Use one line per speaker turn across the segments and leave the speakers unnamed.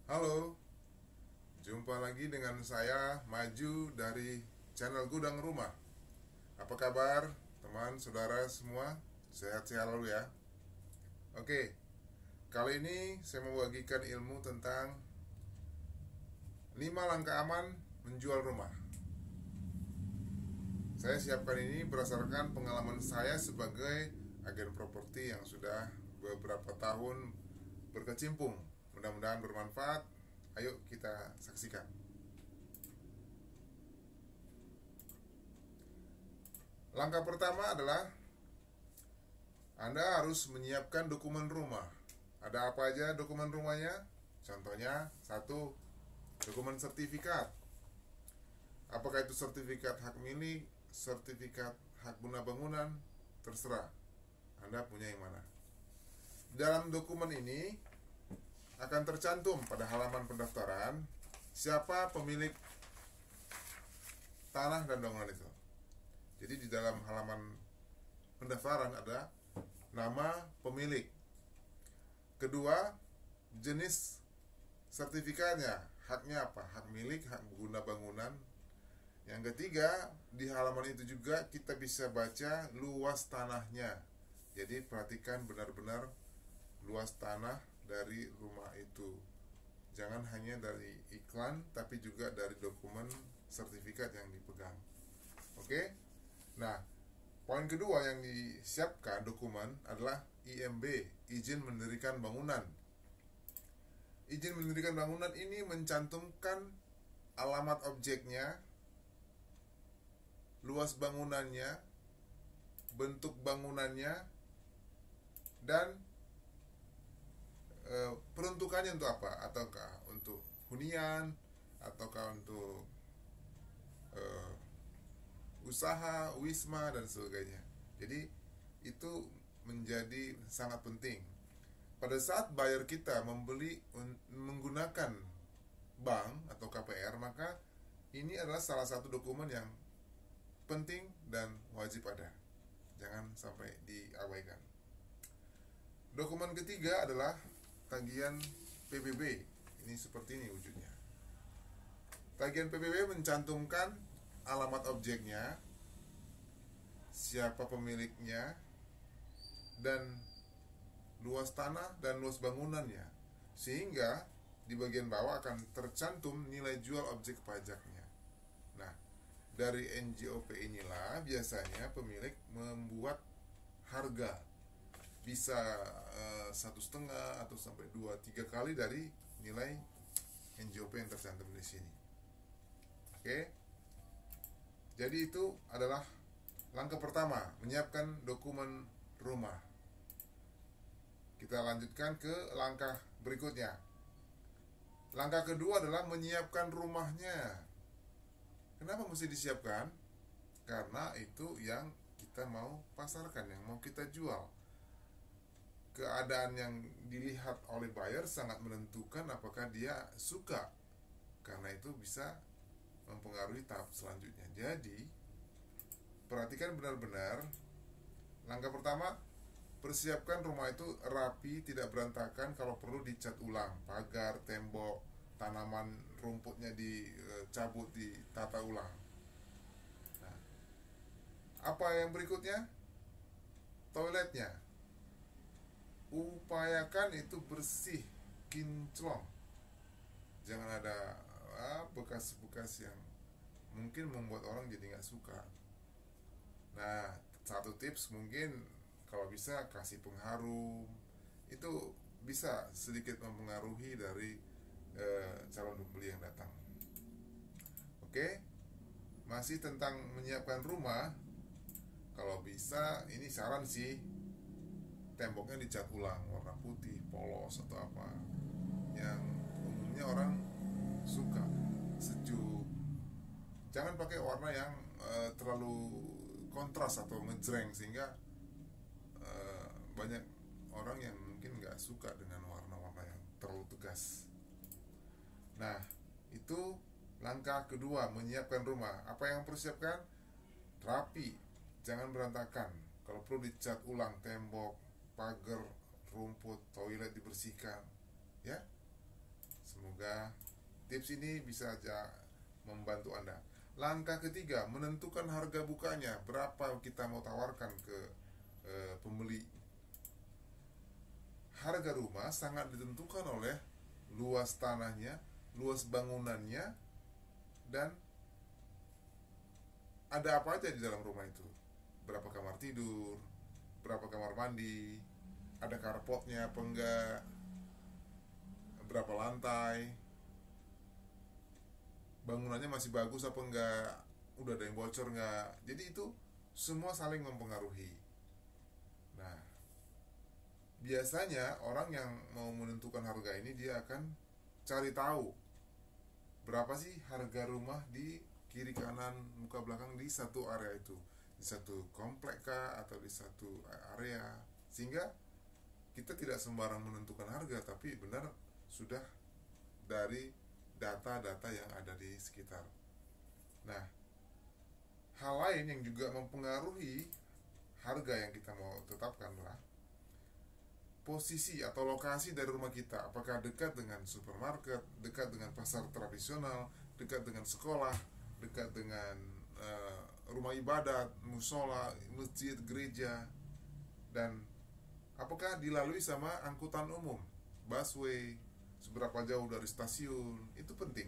Halo, jumpa lagi dengan saya Maju dari channel Gudang Rumah. Apa kabar teman, saudara semua? Sehat-sehat lalu ya. Oke, kali ini saya mau bagikan ilmu tentang 5 langkah aman menjual rumah. Saya siapkan ini berdasarkan pengalaman saya sebagai agen properti yang sudah beberapa tahun berkecimpung. Mudah-mudahan bermanfaat. Ayo kita saksikan. Langkah pertama adalah Anda harus menyiapkan dokumen rumah. Ada apa aja dokumen rumahnya? Contohnya, satu, dokumen sertifikat. Apakah itu sertifikat hak milik, sertifikat hak guna bangunan, terserah. Anda punya yang mana? Dalam dokumen ini akan tercantum pada halaman pendaftaran siapa pemilik tanah dan bangunan itu. Jadi di dalam halaman pendaftaran ada nama pemilik. Kedua, jenis sertifikatnya, haknya apa? Hak milik, hak guna bangunan. Yang ketiga, di halaman itu juga kita bisa baca luas tanahnya. Jadi perhatikan benar-benar luas tanah dari rumah itu. Jangan hanya dari iklan, tapi juga dari dokumen sertifikat yang dipegang. Oke? Nah, poin kedua yang disiapkan dokumen adalah IMB, izin mendirikan bangunan. Izin mendirikan bangunan ini mencantumkan alamat objeknya, luas bangunannya, bentuk bangunannya, dan peruntukannya untuk apa? Ataukah untuk hunian, ataukah untuk usaha, wisma, dan sebagainya. Jadi itu menjadi sangat penting. Pada saat buyer kita membeli menggunakan bank atau KPR, maka ini adalah salah satu dokumen yang penting dan wajib ada. Jangan sampai diabaikan. Dokumen ketiga adalah tagihan PBB. Ini seperti ini wujudnya. Tagihan PBB mencantumkan alamat objeknya, siapa pemiliknya, dan luas tanah dan luas bangunannya. Sehingga di bagian bawah akan tercantum nilai jual objek pajaknya. Nah, dari NJOP inilah biasanya pemilik membuat harga, bisa 1,5 atau sampai 2-3 kali dari nilai NJOP yang tercantum di sini. Oke. Jadi itu adalah langkah pertama, menyiapkan dokumen rumah. Kita lanjutkan ke langkah berikutnya. Langkah kedua adalah menyiapkan rumahnya. Kenapa mesti disiapkan? Karena itu yang kita mau pasarkan, yang mau kita jual. Keadaan yang dilihat oleh buyer sangat menentukan apakah dia suka. Karena itu bisa mempengaruhi tahap selanjutnya. Jadi perhatikan benar-benar. Langkah pertama, persiapkan rumah itu rapi, tidak berantakan. Kalau perlu dicat ulang, pagar, tembok, tanaman, rumputnya dicabut, ditata ulang. Nah, apa yang berikutnya? Toiletnya, upayakan itu bersih, kinclong. Jangan ada bekas-bekas yang mungkin membuat orang jadi nggak suka. Nah, satu tips mungkin kalau bisa kasih pengharum. Itu bisa sedikit mempengaruhi dari calon pembeli yang datang. Oke, masih tentang menyiapkan rumah. Kalau bisa, ini saran sih, temboknya dicat ulang warna putih, polos atau apa, yang umumnya orang suka, sejuk. Jangan pakai warna yang terlalu kontras atau ngejreng, sehingga banyak orang yang mungkin nggak suka dengan warna-warna yang terlalu tegas. Nah, itu langkah kedua, menyiapkan rumah. Apa yang persiapkan? Rapi, jangan berantakan. Kalau perlu dicat ulang tembok, pagar, rumput, toilet dibersihkan, ya. Semoga tips ini bisa aja membantu Anda. Langkah ketiga, menentukan harga bukanya. Berapa kita mau tawarkan ke pembeli. Harga rumah sangat ditentukan oleh luas tanahnya, luas bangunannya, dan ada apa aja di dalam rumah itu. Berapa kamar tidur, berapa kamar mandi, ada carportnya apa enggak, berapa lantai, bangunannya masih bagus apa enggak, udah ada yang bocor enggak. Jadi itu semua saling mempengaruhi. Nah, biasanya orang yang mau menentukan harga ini dia akan cari tahu berapa sih harga rumah di kiri kanan muka belakang di satu area itu, di satu komplek kah atau di satu area, sehingga kita tidak sembarang menentukan harga, tapi benar sudah dari data-data yang ada di sekitar. Nah, hal lain yang juga mempengaruhi harga yang kita mau tetapkan adalah posisi atau lokasi dari rumah kita. Apakah dekat dengan supermarket, dekat dengan pasar tradisional, dekat dengan sekolah, dekat dengan rumah ibadat, musola, masjid, gereja, dan apakah dilalui sama angkutan umum, busway, seberapa jauh dari stasiun. Itu penting.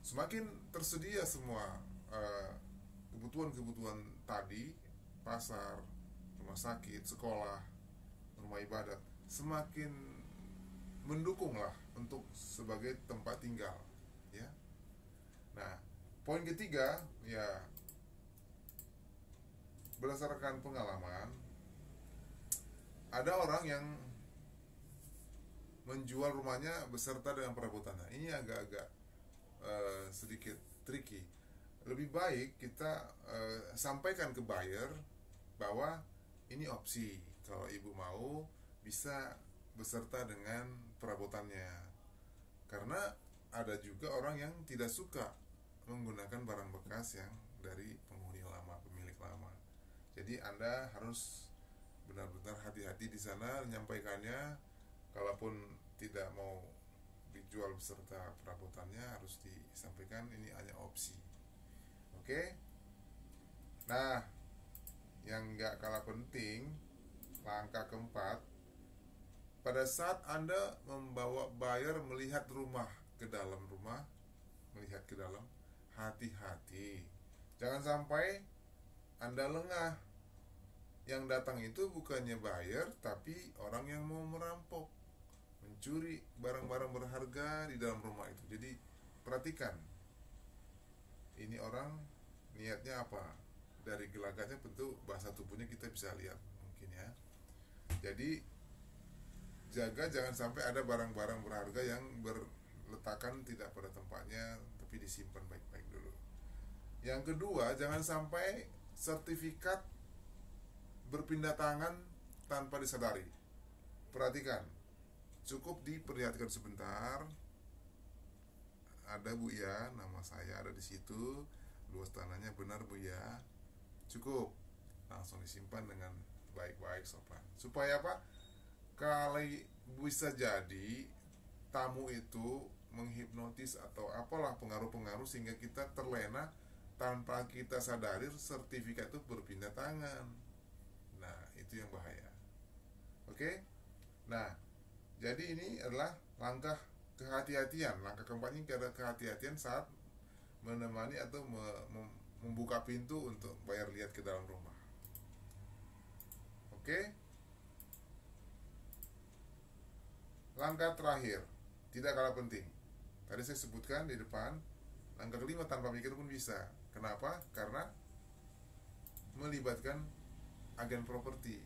Semakin tersedia semua kebutuhan-kebutuhan tadi, pasar, rumah sakit, sekolah, rumah ibadat, semakin mendukunglah untuk sebagai tempat tinggal, ya. Nah, poin ketiga, ya, berdasarkan pengalaman, ada orang yang menjual rumahnya beserta dengan perabotannya. Ini agak-agak sedikit tricky. Lebih baik kita sampaikan ke buyer bahwa ini opsi. Kalau ibu mau, bisa beserta dengan perabotannya. Karena ada juga orang yang tidak suka menggunakan barang bekas yang dari penghuni lama, pemilik lama. Jadi Anda harus benar-benar hati-hati di sana menyampaikannya. Kalaupun tidak mau dijual beserta perabotannya, harus disampaikan ini hanya opsi. Oke? Nah, yang gak kalah penting, langkah keempat, pada saat Anda membawa buyer melihat rumah ke dalam rumah, melihat ke dalam, hati-hati. Jangan sampai Anda lengah. Yang datang itu bukannya buyer, tapi orang yang mau merampok, mencuri barang-barang berharga di dalam rumah itu. Jadi perhatikan, ini orang niatnya apa. Dari gelagatnya tentu bahasa tubuhnya kita bisa lihat mungkin, ya. Jadi jaga jangan sampai ada barang-barang berharga yang berletakan tidak pada tempatnya, tapi disimpan baik-baik dulu. Yang kedua, jangan sampai sertifikat berpindah tangan tanpa disadari. Perhatikan, cukup diperlihatkan sebentar, ada Bu ya, nama saya ada di situ, luas tanahnya benar Bu ya, cukup, langsung disimpan dengan baik-baik, sopan. Supaya apa? Kalau bisa jadi tamu itu menghipnotis atau apalah pengaruh-pengaruh sehingga kita terlena tanpa kita sadari sertifikat itu berpindah tangan. Nah, itu yang bahaya. Oke? Nah, jadi ini adalah langkah kehati-hatian. Langkah keempat ini ada kehati-hatian saat menemani atau membuka pintu untuk buyer lihat ke dalam rumah. Oke? Langkah terakhir, tidak kalah penting. Tadi saya sebutkan di depan, langkah kelima tanpa mikir pun bisa. Kenapa? Karena melibatkan agen properti.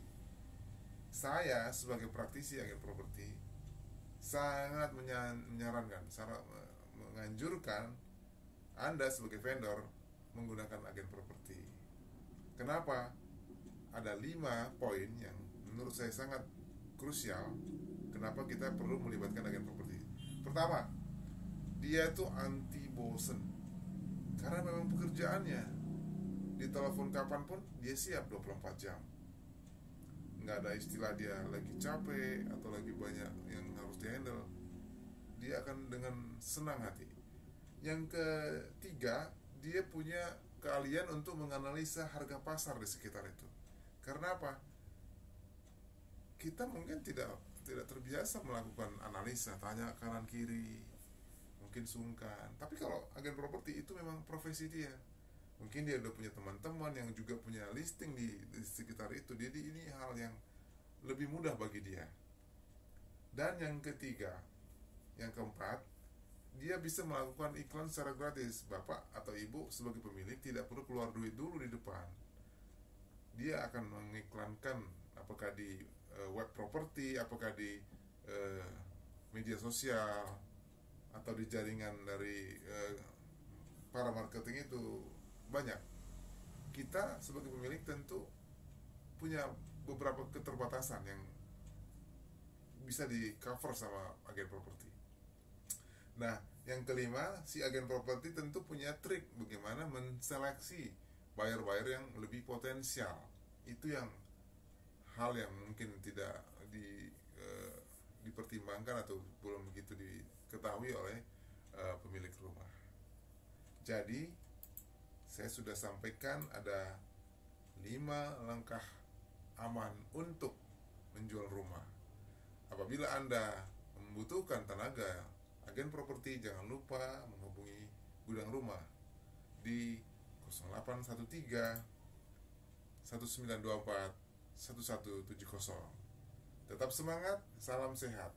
Saya sebagai praktisi agen properti sangat menyarankan, sangat menganjurkan Anda sebagai vendor menggunakan agen properti. Kenapa? Ada 5 poin yang menurut saya sangat krusial kenapa kita perlu melibatkan agen properti. Pertama, dia itu anti bosen. Karena memang pekerjaannya ditelepon kapanpun dia siap 24 jam. Nggak ada istilah dia lagi capek atau lagi banyak yang harus dihandle. Dia akan akan dengan senang hati. Yang ketiga, dia punya keahlian untuk menganalisa harga pasar di sekitar itu. Karena apa? Kita mungkin tidak terbiasa melakukan analisa, tanya kanan kiri, mungkin sungkan. Tapi kalau agen properti itu memang profesi dia. Mungkin dia udah punya teman-teman yang juga punya listing di sekitar itu. Jadi ini hal yang lebih mudah bagi dia. Dan yang ketiga, yang keempat, dia bisa melakukan iklan secara gratis. Bapak atau ibu sebagai pemilik tidak perlu keluar duit dulu di depan. Dia akan mengiklankan apakah di web properti, apakah di media sosial, atau di jaringan dari para marketing itu banyak. Kita sebagai pemilik tentu punya beberapa keterbatasan yang bisa di cover sama agen properti. Nah, yang kelima, si agen properti tentu punya trik bagaimana menseleksi buyer-buyer yang lebih potensial. Itu yang hal yang mungkin tidak dipertimbangkan atau belum begitu diketahui oleh pemilik rumah. Jadi, saya sudah sampaikan ada 5 langkah aman untuk menjual rumah. Apabila Anda membutuhkan tenaga agen properti, jangan lupa menghubungi Gudang Rumah di 0813 1924 1170. Tetap semangat, salam sehat.